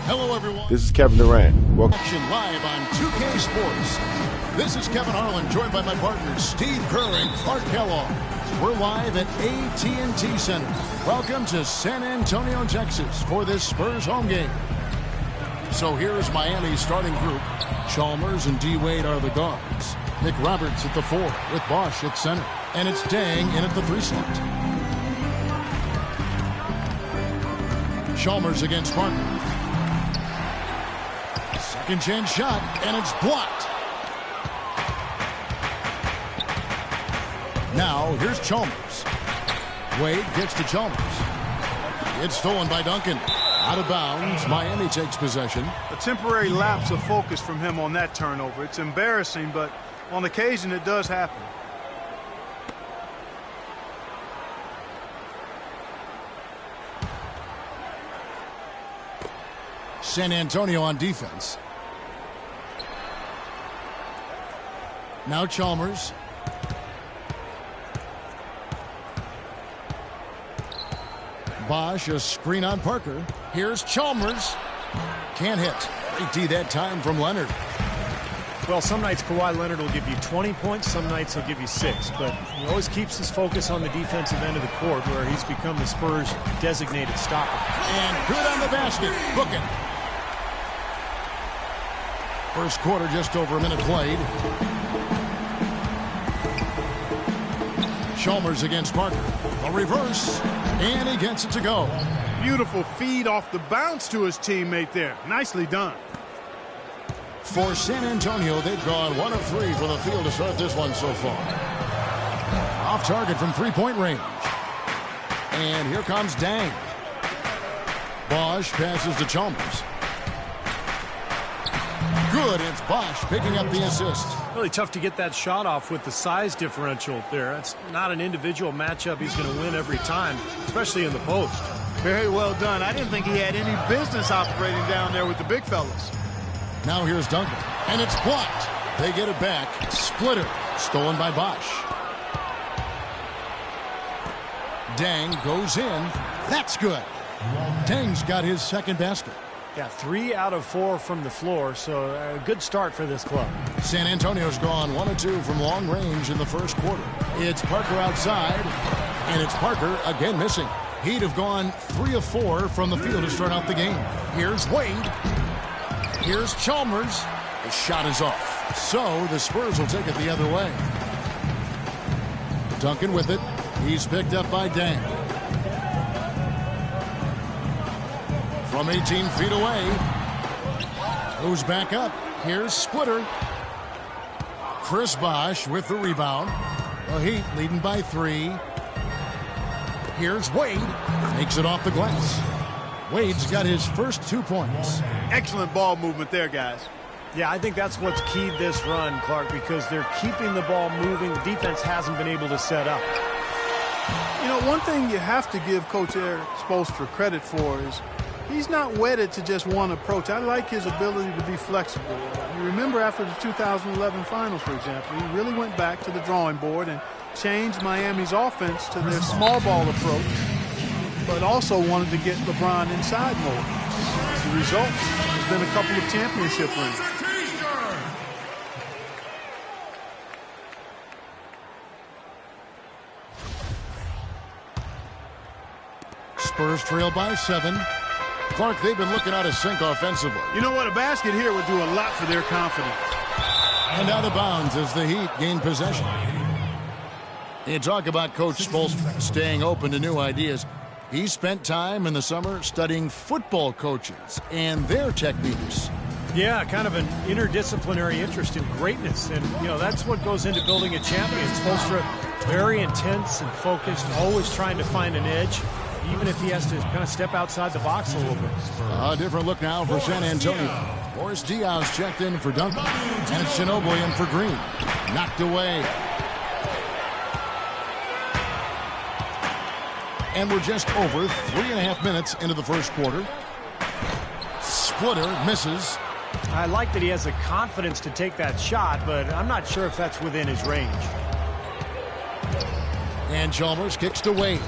Hello, everyone. This is Kevin Durant. Welcome. Action live on 2K Sports. This is Kevin Harlan, joined by my partners Steve Kerr and Clark Kellogg. We're live at AT&T Center. Welcome to San Antonio, Texas, for this Spurs home game. So here's Miami's starting group. Chalmers and D. Wade are the guards. Nick Roberts at the 4 with Bosch at center. And it's Deng in at the 3 slot. Chalmers against Parker. Second chance shot, and it's blocked. Now, here's Chalmers. Wade gets to Chalmers. It's stolen by Duncan. Out of bounds, Miami takes possession. A temporary lapse of focus from him on that turnover. It's embarrassing, but on occasion it does happen. San Antonio on defense. Now Chalmers. Bosch, a screen on Parker. Here's Chalmers. Can't hit. Great D that time from Leonard. Well, some nights Kawhi Leonard will give you 20 points, some nights he'll give you 6. But he always keeps his focus on the defensive end of the court, where he's become the Spurs' designated stopper. And good on the basket. Book it. First quarter, just over a minute played. Chalmers against Parker. A reverse, and he gets it to go. Beautiful feed off the bounce to his teammate there. Nicely done. For San Antonio, they've gone 1 of 3 from the field to start this one so far. Off target from three-point range. And here comes Deng. Bosch passes to Chalmers. Good, it's Bosch picking up the assist. Really tough to get that shot off with the size differential there. It's not an individual matchup he's going to win every time, especially in the post. Very well done. I didn't think he had any business operating down there with the big fellas. Now here's Duncan, and it's blocked. They get it back. Splitter, stolen by Bosch. Deng goes in. That's good. Deng's got his second basket. Yeah, 3 out of 4 from the floor, so a good start for this club. San Antonio's gone 1 of 2 from long range in the first quarter. It's Parker outside, and it's Parker again missing. He'd have gone 3 of 4 from the field to start out the game. Here's Wade. Here's Chalmers. The shot is off. So the Spurs will take it the other way. Duncan with it. He's picked up by Deng. From 18 feet away. Goes back up. Here's Splitter. Chris Bosch with the rebound. The Heat leading by 3. Here's Wade. Makes it off the glass. Wade's got his first 2 points. Excellent ball movement there, guys. Yeah, I think that's what's keyed this run, Clark, because they're keeping the ball moving. The defense hasn't been able to set up. You know, one thing you have to give Coach Erik Spoelstra credit for is he's not wedded to just one approach. I like his ability to be flexible. You remember after the 2011 finals, for example, he really went back to the drawing board and changed Miami's offense to their small ball approach, but also wanted to get LeBron inside more. The result has been a couple of championship rings. Spurs trail by 7. Clark, they've been looking out of sync offensively. You know what? A basket here would do a lot for their confidence. And out of bounds as the Heat gain possession. You talk about Coach Spoelstra staying open to new ideas. He spent time in the summer studying football coaches and their techniques. Yeah, kind of an interdisciplinary interest in greatness. And, you know, that's what goes into building a champion. Spoelstra, very intense and focused, always trying to find an edge, even if he has to kind of step outside the box a little bit. A different look now for San Antonio. Boris Diaz checked in for Duncan. And it's Ginobili in for Green. Knocked away. And we're just over 3.5 minutes into the first quarter. Splitter misses. I like that he has the confidence to take that shot, but I'm not sure if that's within his range. And Chalmers kicks to Wade.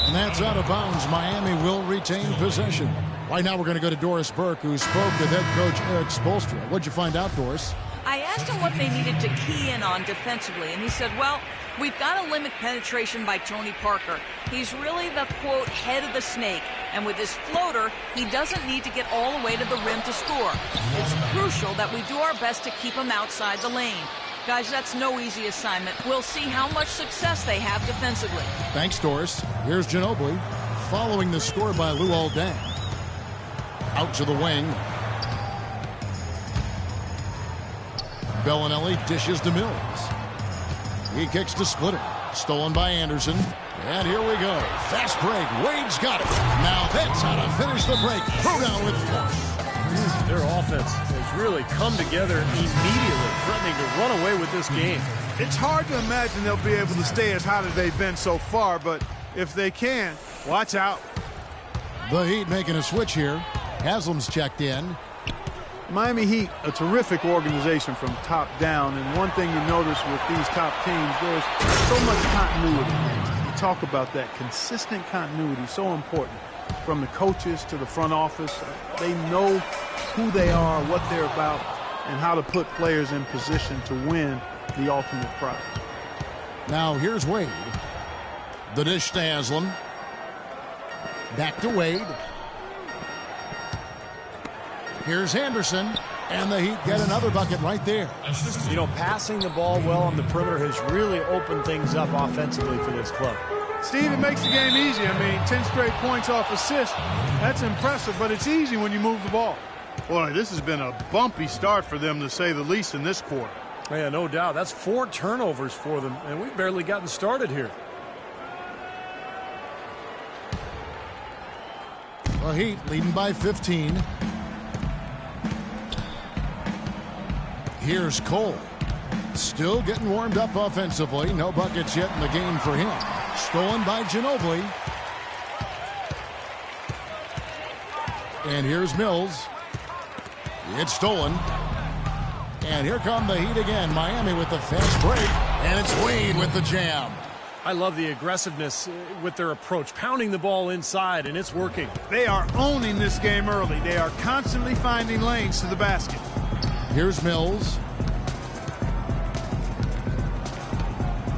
And that's out of bounds. Miami will retain possession. Right now we're going to go to Doris Burke, who spoke with head coach Erik Spoelstra. What'd you find out, Doris? I asked him what they needed to key in on defensively, and he said, well, we've got to limit penetration by Tony Parker. He's really the, quote, head of the snake, and with his floater, he doesn't need to get all the way to the rim to score. It's crucial that we do our best to keep him outside the lane. Guys, that's no easy assignment. We'll see how much success they have defensively. Thanks, Doris. Here's Ginobili following the score by Luol Deng. Out to the wing. Bellinelli dishes to Mills. He kicks to Splitter. Stolen by Anderson. And here we go. Fast break. Wade's got it. Now that's how to finish the break. Throw down with force. Their offense has really come together immediately, threatening to run away with this game. It's hard to imagine they'll be able to stay as hot as they've been so far, but if they can, watch out. The Heat making a switch here. Haslam's checked in. Miami Heat, a terrific organization from top down, and one thing you notice with these top teams, there's so much continuity. You talk about that. Consistent continuity, so important. From the coaches to the front office, they know who they are, what they're about, and how to put players in position to win the ultimate prize. Now here's Wade. The dish to Haslam. Back to Wade. Here's Anderson, and the Heat get another bucket right there. You know, passing the ball well on the perimeter has really opened things up offensively for this club. Steve, it makes the game easy. I mean, 10 straight points off assist. That's impressive, but it's easy when you move the ball. Boy, this has been a bumpy start for them, to say the least, in this quarter. Yeah, no doubt. That's 4 turnovers for them, and we've barely gotten started here. The Heat leading by 15. Here's Cole. Still getting warmed up offensively. No buckets yet in the game for him. Stolen by Ginobili. And here's Mills. It's stolen. And here come the Heat again. Miami with the fast break. And it's Wade with the jam. I love the aggressiveness with their approach, pounding the ball inside, and it's working. They are owning this game early. They are constantly finding lanes to the basket. Here's Mills.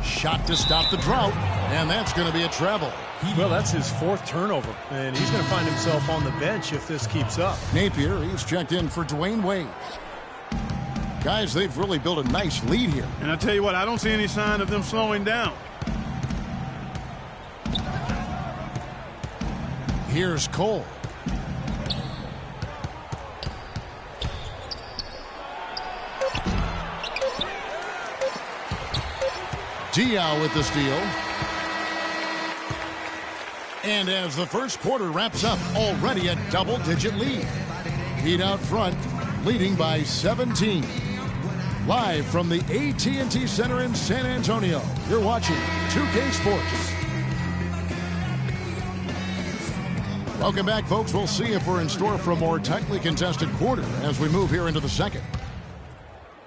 Shot to stop the drought, and that's going to be a treble. Well, that's his 4th turnover, and he's going to find himself on the bench if this keeps up. Napier, he's checked in for Dwayne Wade. Guys, they've really built a nice lead here. And I tell you what, I don't see any sign of them slowing down. Here's Cole. Diaw with the steal. And as the first quarter wraps up, already a double-digit lead. Heat out front, leading by 17. Live from the AT&T Center in San Antonio, you're watching 2K Sports. Welcome back, folks. We'll see if we're in store for a more tightly contested quarter as we move here into the second.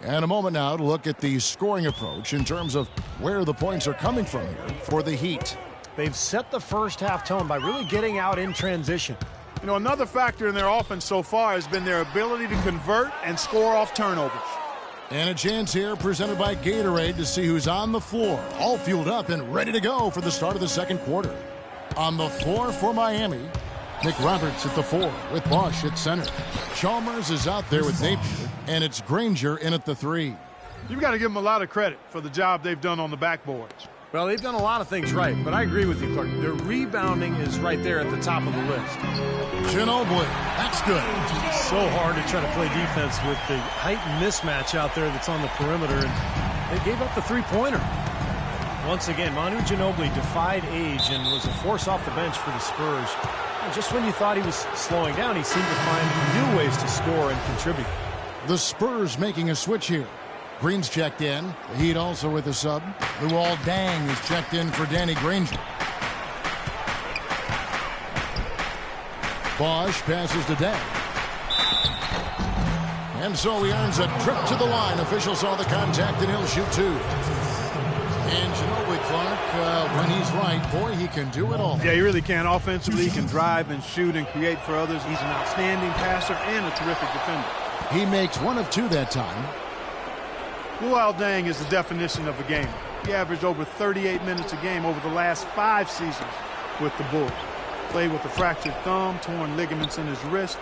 And a moment now to look at the scoring approach in terms of where the points are coming from here for the Heat. They've set the first half tone by really getting out in transition. You know, another factor in their offense so far has been their ability to convert and score off turnovers. And a chance here presented by Gatorade to see who's on the floor, all fueled up and ready to go for the start of the second quarter. On the floor for Miami, Nick Roberts at the 4 with Bosch at center. Chalmers is out there with Napier, and it's Granger in at the 3. You've got to give them a lot of credit for the job they've done on the backboards. Well, they've done a lot of things right, but I agree with you, Clark. Their rebounding is right there at the top of the list. Ginobili, that's good. It's so hard to try to play defense with the heightened mismatch out there that's on the perimeter, and they gave up the three-pointer. Once again, Manu Ginobili defied age and was a force off the bench for the Spurs. And just when you thought he was slowing down, he seemed to find new ways to score and contribute. The Spurs making a switch here. Green's checked in. The Heat also with a sub. Luol Deng is checked in for Danny Granger. Bosch passes to Deng. And so he earns a trip to the line. Officials saw the contact and he'll shoot 2. And Ginobili, Clark, when he's right, boy, he can do it all. Yeah, he really can. Offensively, he can drive and shoot and create for others. He's an outstanding passer and a terrific defender. He makes one of two that time. Luol Deng is the definition of a gamer. He averaged over 38 minutes a game over the last 5 seasons with the Bulls. Played with a fractured thumb, torn ligaments in his wrist.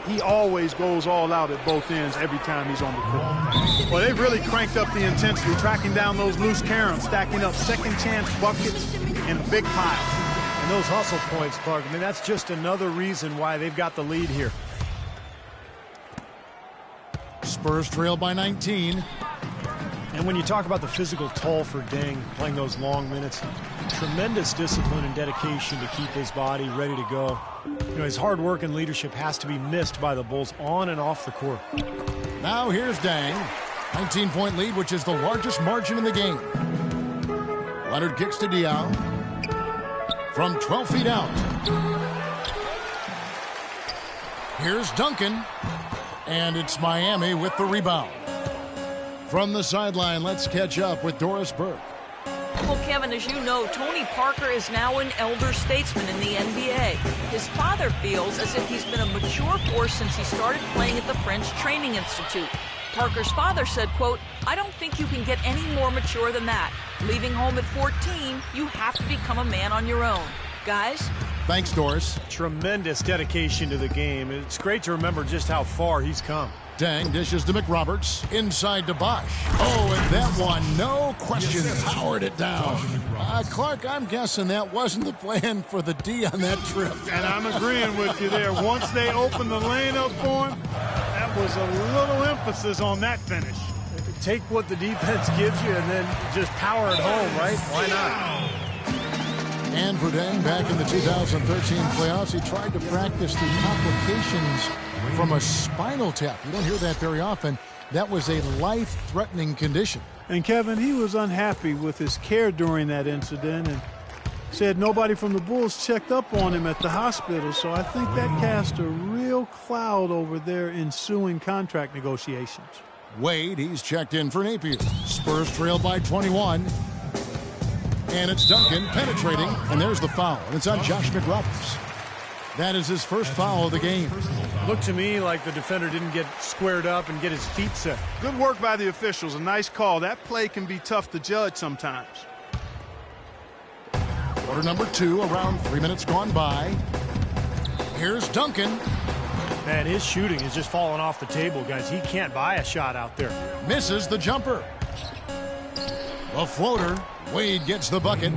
He always goes all out at both ends every time he's on the court. Well, they've really cranked up the intensity, tracking down those loose caroms, stacking up second-chance buckets in a big pile. And those hustle points, Clark, I mean, that's just another reason why they've got the lead here. Spurs trail by 19. And when you talk about the physical toll for Deng playing those long minutes, tremendous discipline and dedication to keep his body ready to go. You know, his hard work and leadership has to be missed by the Bulls on and off the court. Now here's Deng. 19-point lead, which is the largest margin in the game. Leonard kicks to Diaw. From 12 feet out. Here's Duncan. And it's Miami with the rebound. From the sideline, let's catch up with Doris Burke. Well, Kevin, as you know, Tony Parker is now an elder statesman in the NBA. His father feels as if he's been a mature force since he started playing at the French Training Institute. Parker's father said, quote, "I don't think you can get any more mature than that. Leaving home at 14, you have to become a man on your own." Guys? Thanks, Doris. Tremendous dedication to the game. It's great to remember just how far he's come. Deng dishes to McRoberts. Inside to Bosch. Oh, and that one, no question, powered it down. Clark, I'm guessing that wasn't the plan for the D on that trip. And I'm agreeing with you there. Once they opened the lane up for him, that was a little emphasis on that finish. Take what the defense gives you and then just power it home, right? Why not? And for Deng, back in the 2013 playoffs, he tried to practice the complications from a spinal tap. You don't hear that very often. That was a life-threatening condition. And Kevin, he was unhappy with his care during that incident and said nobody from the Bulls checked up on him at the hospital. So I think that cast a real cloud over their ensuing contract negotiations. Wade, he's checked in for Napier. Spurs trail by 21. And it's Duncan penetrating, and there's the foul. And it's on Josh McRoberts. That is his first foul of the game. Looked to me like the defender didn't get squared up and get his feet set. Good work by the officials. A nice call. That play can be tough to judge sometimes. Quarter number 2, around 3 minutes gone by. Here's Duncan. Man, his shooting is just falling off the table, guys. He can't buy a shot out there. Misses the jumper. A floater. Wade gets the bucket.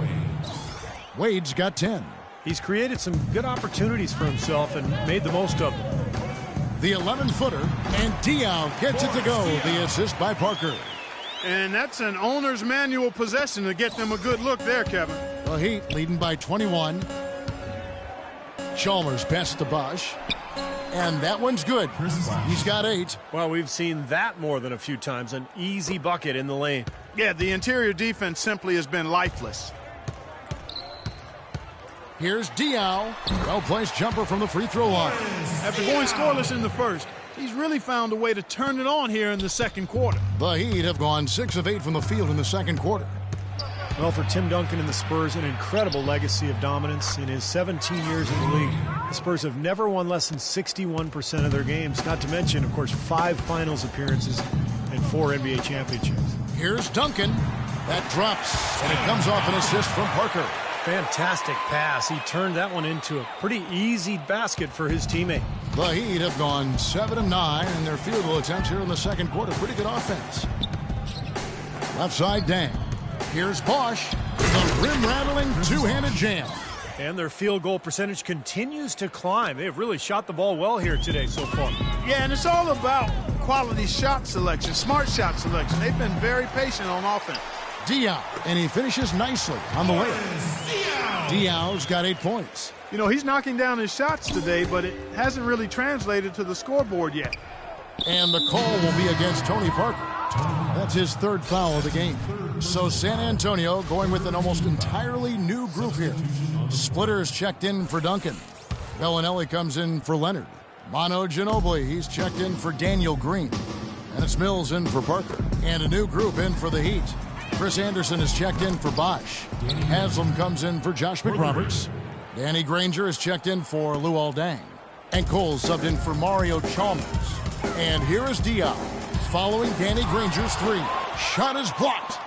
Wade's got 10. He's created some good opportunities for himself and made the most of them. The 11-footer, and Diaw gets it to go. The assist by Parker. And that's an owner's manual possession to get them a good look there, Kevin. The Heat leading by 21. Chalmers passes to Bosch. And that one's good. He's got 8. Well, we've seen that more than a few times. An easy bucket in the lane. Yeah, the interior defense simply has been lifeless. Here's Diaw. Well-placed jumper from the free throw line. After going scoreless in the first, he's really found a way to turn it on here in the second quarter. The Heat have gone 6 of 8 from the field in the second quarter. Well, for Tim Duncan and the Spurs, an incredible legacy of dominance in his 17 years in the league. The Spurs have never won less than 61% of their games, not to mention, of course, 5 finals appearances and 4 NBA championships. Here's Duncan. That drops, and it comes off an assist from Parker. Fantastic pass. He turned that one into a pretty easy basket for his teammate. The Heat have gone 7 of 9 in their field goal attempts here in the second quarter. Pretty good offense. Left side, Deng. Here's Bosch. The rim-rattling two-handed jam. And their field goal percentage continues to climb. They have really shot the ball well here today so far. Yeah, and it's all about quality shot selection, smart shot selection. They've been very patient on offense. Diaw, and he finishes nicely on the layup. Diaw's got 8 points. You know, he's knocking down his shots today, but it hasn't really translated to the scoreboard yet. And the call will be against Tony Parker. That's his 3rd foul of the game. So San Antonio going with an almost entirely new group here. Splitters checked in for Duncan. Bellinelli comes in for Leonard. Manu Ginobili, he's checked in for Daniel Green. And it's Mills in for Parker. And a new group in for the Heat. Chris Anderson is checked in for Bosch. Haslam comes in for Josh McRoberts. Danny Granger is checked in for Luol Deng. And Cole subbed in for Mario Chalmers. And here is Diaw following Danny Granger's three. Shot is blocked.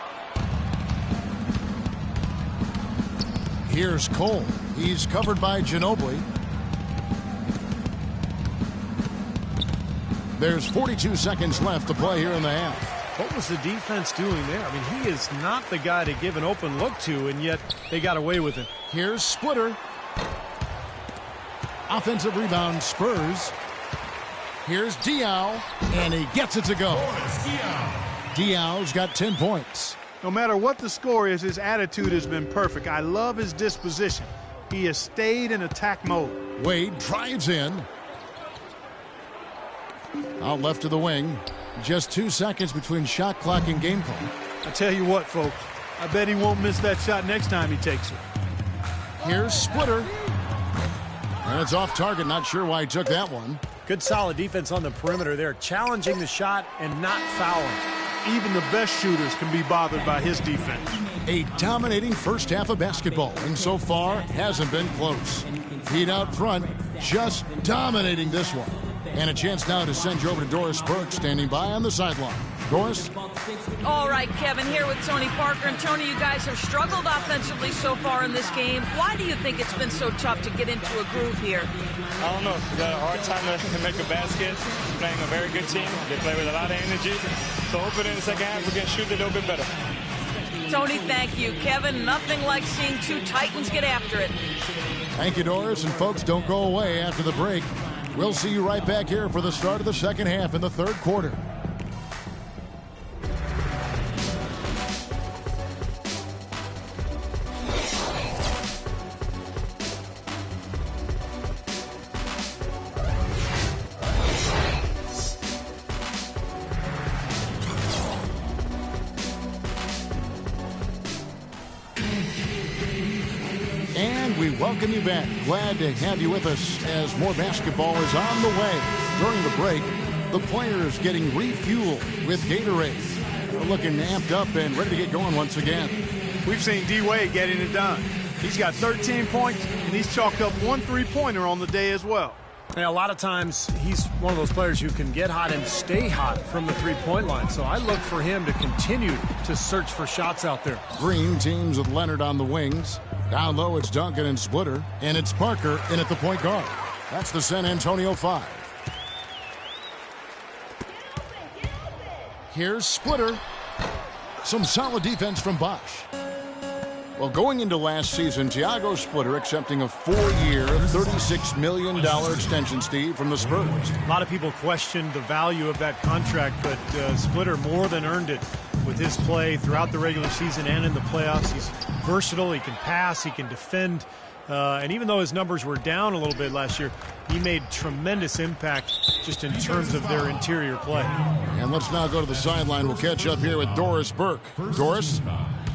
Here's Cole. He's covered by Ginobili. There's 42 seconds left to play here in the half. What was the defense doing there? I mean, he is not the guy to give an open look to, and yet they got away with it. Here's Splitter. Offensive rebound, Spurs. Here's Diaw, and he gets it to go. Diaw's got 10 points. No matter what the score is, his attitude has been perfect. I love his disposition. He has stayed in attack mode. Wade drives in. Out left to the wing. Just 2 seconds between shot clock and game clock. I tell you what, folks, I bet he won't miss that shot next time he takes it. Here's Splitter. And it's off target. Not sure why he took that one. Good solid defense on the perimeter there, challenging the shot and not fouling. Even the best shooters can be bothered by his defense. A dominating first half of basketball, and so far hasn't been close. Heat out front, just dominating this one. And a chance now to send you over to Doris Burke, standing by on the sideline. Doris? All right, Kevin, here with Tony Parker. And Tony, you guys have struggled offensively so far in this game. Why do you think it's been so tough to get into a groove here? I don't know. We got a hard time to make a basket. Playing a very good team. They play with a lot of energy. So hopefully in the second half we can shoot a little bit better. Tony, thank you. Kevin, nothing like seeing two Titans get after it. Thank you, Doris. And folks, don't go away after the break. We'll see you right back here for the start of the second half in the third quarter. We welcome you back. Glad to have you with us as more basketball is on the way. During the break, the players getting refueled with Gatorade. They're looking amped up and ready to get going once again. We've seen D-Wade getting it done. He's got 13 points, and he's chalked up 1 3-pointer on the day as well. Yeah, a lot of times he's one of those players who can get hot and stay hot from the three-point line. So I look for him to continue to search for shots out there. Green teams with Leonard on the wings. Down low, it's Duncan and Splitter, and it's Parker in at the point guard. That's the San Antonio 5. Here's Splitter. Some solid defense from Bosch. Well, going into last season, Tiago Splitter accepting a 4-year, $36 million extension, Steve, from the Spurs. A lot of people questioned the value of that contract, but Splitter more than earned it with his play throughout the regular season and in the playoffs. He's versatile, he can pass, he can defend, and even though his numbers were down a little bit last year, he made tremendous impact just in terms of their interior play. And let's now go to the sideline. We'll catch up here with Doris Burke. Doris?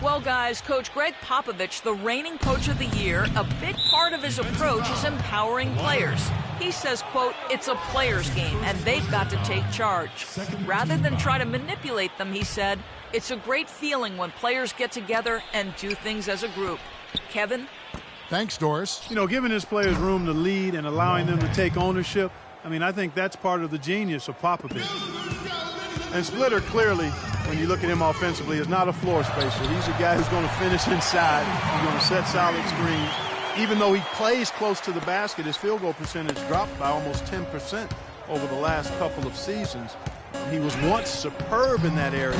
Well, guys, Coach Greg Popovich, the reigning coach of the year, a big part of his approach is empowering players. He says, quote, it's a player's game, and they've got to take charge. Rather than try to manipulate them, he said, it's a great feeling when players get together and do things as a group. Kevin? Thanks, Doris. You know, giving his players room to lead and allowing them to take ownership, I think that's part of the genius of Popovich. And Splitter, clearly, when you look at him offensively, is not a floor spacer. He's a guy who's going to finish inside. He's going to set solid screens. Even though he plays close to the basket, his field goal percentage dropped by almost 10% over the last couple of seasons. He was once superb in that area.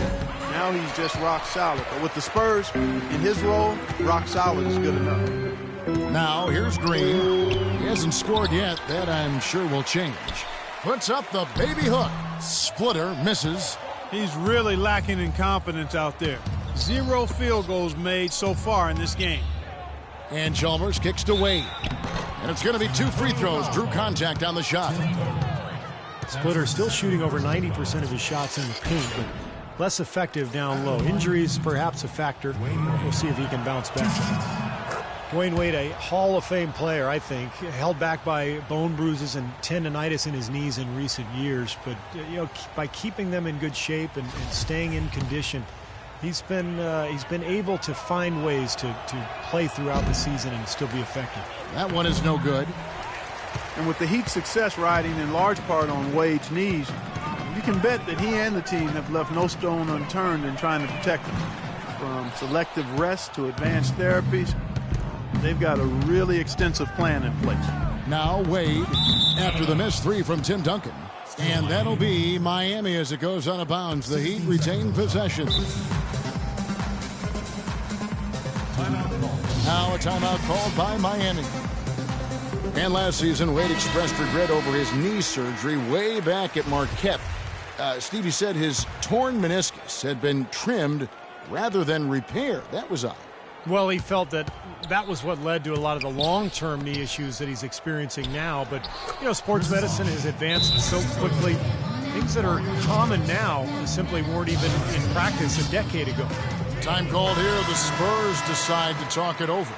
Now he's just rock solid. But with the Spurs, in his role, rock solid is good enough. Now, here's Green. He hasn't scored yet. That, I'm sure, will change. Puts up the baby hook. Splitter misses. He's really lacking in confidence out there. 0 field goals made so far in this game. And Chalmers kicks to Wade. And it's going to be 2 free throws. Drew contact on the shot. Splitter still shooting over 90% of his shots in the paint, but less effective down low. Injuries perhaps a factor. We'll see if he can bounce back. Dwayne Wade, a Hall of Fame player, I think, held back by bone bruises and tendonitis in his knees in recent years. But by keeping them in good shape and staying in condition, He's been able to find ways to play throughout the season and still be effective. That one is no good. And with the Heat's success riding in large part on Wade's knees, you can bet that he and the team have left no stone unturned in trying to protect him. From selective rest to advanced therapies, they've got a really extensive plan in place. Now Wade after the missed three from Tim Duncan. And that'll be Miami as it goes out of bounds. The Heat retain possession. Now a timeout called by Miami. And last season, Wade expressed regret over his knee surgery way back at Marquette. Stevie said his torn meniscus had been trimmed rather than repaired. That was odd. Well, he felt that was what led to a lot of the long-term knee issues that he's experiencing now. But, sports medicine has advanced so quickly. Things that are common now simply weren't even in practice a decade ago. Time called here. The Spurs decide to talk it over.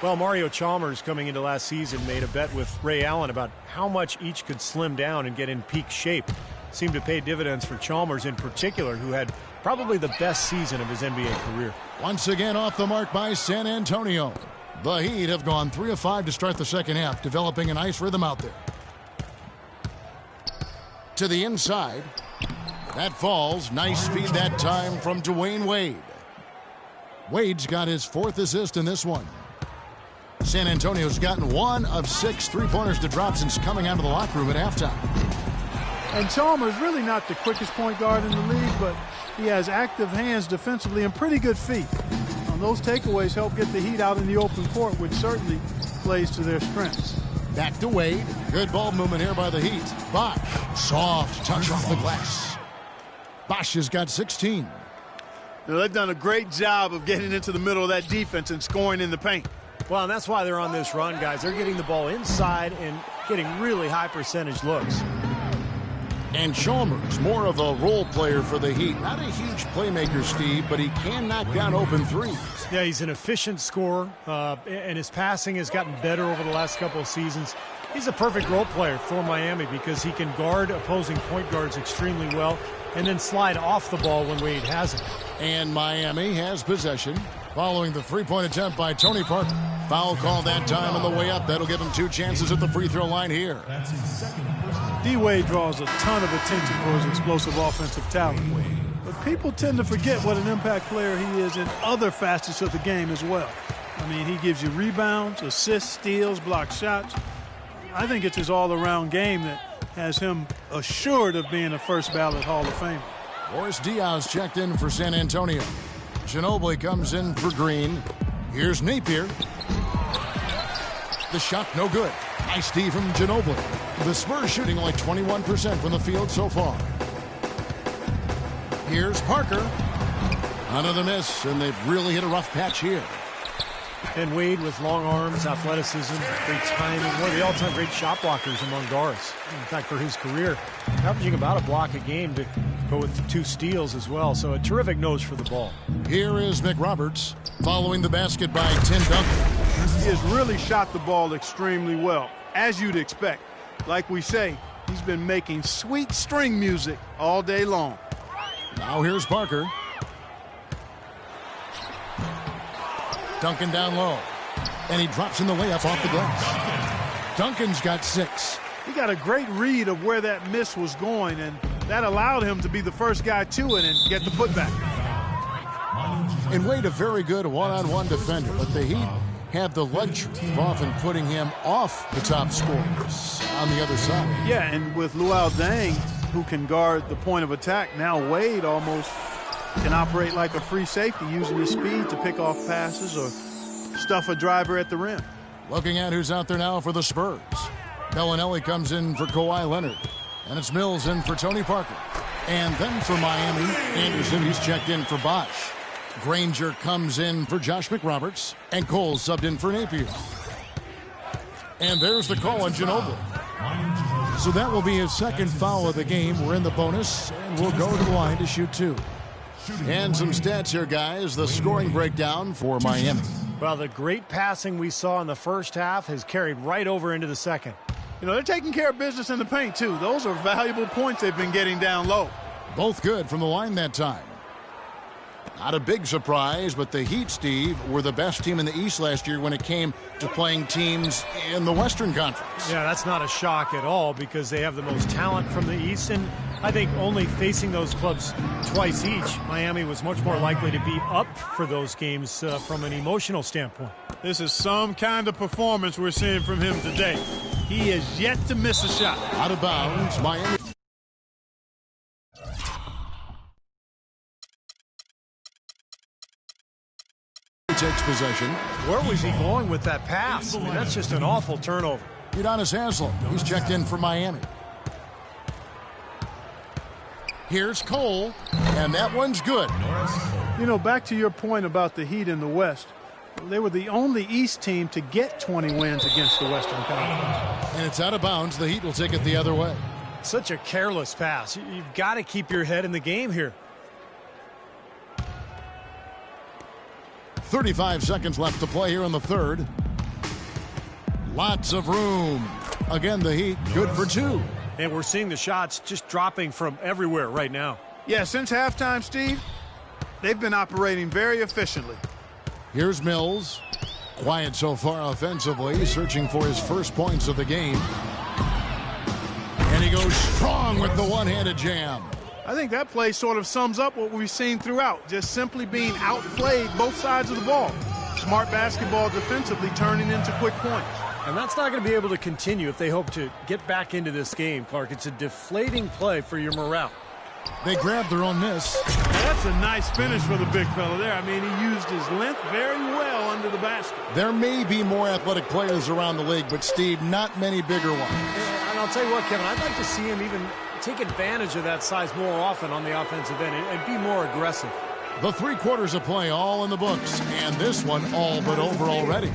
Well, Mario Chalmers, coming into last season, made a bet with Ray Allen about how much each could slim down and get in peak shape. Seemed to pay dividends for Chalmers in particular, who had probably the best season of his NBA career. Once again off the mark by San Antonio. The Heat have gone 3 of 5 to start the second half, developing a nice rhythm out there. To the inside. That falls. Nice feed that time from Dwayne Wade. Wade's got his 4th assist in this one. San Antonio's gotten 1 of 6 three-pointers to drop since coming out of the locker room at halftime. And Chalmers really not the quickest point guard in the league, but he has active hands defensively and pretty good feet. Those takeaways help get the Heat out in the open court, which certainly plays to their strengths. Back to Wade. Good ball movement here by the Heat. Bosh. Soft touch off the glass. Bosh has got 16. They've done a great job of getting into the middle of that defense and scoring in the paint. Well, and that's why they're on this run, guys. They're getting the ball inside and getting really high percentage looks. And Chalmers, more of a role player for the Heat. Not a huge playmaker, Steve, but he can knock down open threes. Yeah, he's an efficient scorer, and his passing has gotten better over the last couple of seasons. He's a perfect role player for Miami because he can guard opposing point guards extremely well and then slide off the ball when Wade has it. And Miami has possession following the three-point attempt by Tony Parker. Foul call that time on the way up. That'll give him 2 chances at the free throw line here. D-Wade draws a ton of attention for his explosive offensive talent. But people tend to forget what an impact player he is in other facets of the game as well. I mean, he gives you rebounds, assists, steals, block shots. I think it's his all-around game that has him assured of being a first-ballot Hall of Famer. Boris Diaz checked in for San Antonio. Ginobili comes in for Green. Here's Napier. The shot no good. Nice D from Ginobili. The Spurs shooting only 21% from the field so far. Here's Parker. Another miss, and they've really hit a rough patch here. And Wade with long arms, athleticism, great timing, one of the all-time great shot blockers among guards. In fact, for his career, averaging about a block a game to go with 2 steals as well. So a terrific nose for the ball. Here is McRoberts following the basket by Tim Duncan. He has really shot the ball extremely well, as you'd expect. Like we say, he's been making sweet string music all day long. Now here's Parker. Duncan down low. And he drops in the layup off the glass. Duncan's got 6. He got a great read of where that miss was going, and that allowed him to be the first guy to it and get the putback. And Wade, a very good one-on-one defender, but the Heat have the luxury of often putting him off the top scorers on the other side. Yeah, and with Luol Deng, who can guard the point of attack, now Wade almost can operate like a free safety, using his speed to pick off passes or stuff a driver at the rim. Looking at who's out there now for the Spurs. Bellinelli comes in for Kawhi Leonard. And it's Mills in for Tony Parker. And then for Miami, Anderson, he's checked in for Bosh. Granger comes in for Josh McRoberts. And Cole subbed in for Napier. And there's the call on Ginobili. So that will be his 2nd foul of the game. We're in the bonus, and we'll go to the line to shoot 2. And some stats here, guys. The scoring breakdown for Miami. Well, the great passing we saw in the first half has carried right over into the second. You know, they're taking care of business in the paint, too. Those are valuable points they've been getting down low. Both good from the line that time. Not a big surprise, but the Heat, Steve, were the best team in the East last year when it came to playing teams in the Western Conference. Yeah, that's not a shock at all because they have the most talent from the East, and I think only facing those clubs twice each, Miami was much more likely to be up for those games from an emotional standpoint. This is some kind of performance we're seeing from him today. He is yet to miss a shot. Out of bounds, Miami. Takes possession. Where was he going with that pass? I mean, that's just an awful turnover. Udonis Haslem. He's checked in for Miami. Here's Cole, and that one's good. You know, back to your point about the Heat in the West, they were the only East team to get 20 wins against the Western Conference. And it's out of bounds. The Heat will take it the other way. Such a careless pass. You've got to keep your head in the game here. 35 seconds left to play here in the third. Lots of room. Again, the Heat good for two. And we're seeing the shots just dropping from everywhere right now. Yeah, since halftime, Steve, they've been operating very efficiently. Here's Mills. Quiet so far offensively, searching for his first points of the game. And he goes strong with the one-handed jam. I think that play sort of sums up what we've seen throughout, just simply being outplayed both sides of the ball. Smart basketball defensively turning into quick points. And that's not going to be able to continue if they hope to get back into this game, Clark. It's a deflating play for your morale. They grabbed their own miss. Now that's a nice finish for the big fella there. I mean, he used his length very well under the basket. There may be more athletic players around the league, but, Steve, not many bigger ones. And I'll tell you what, Kevin, I'd like to see him even take advantage of that size more often on the offensive end and be more aggressive. The 3 quarters of play all in the books, and this one all but over already.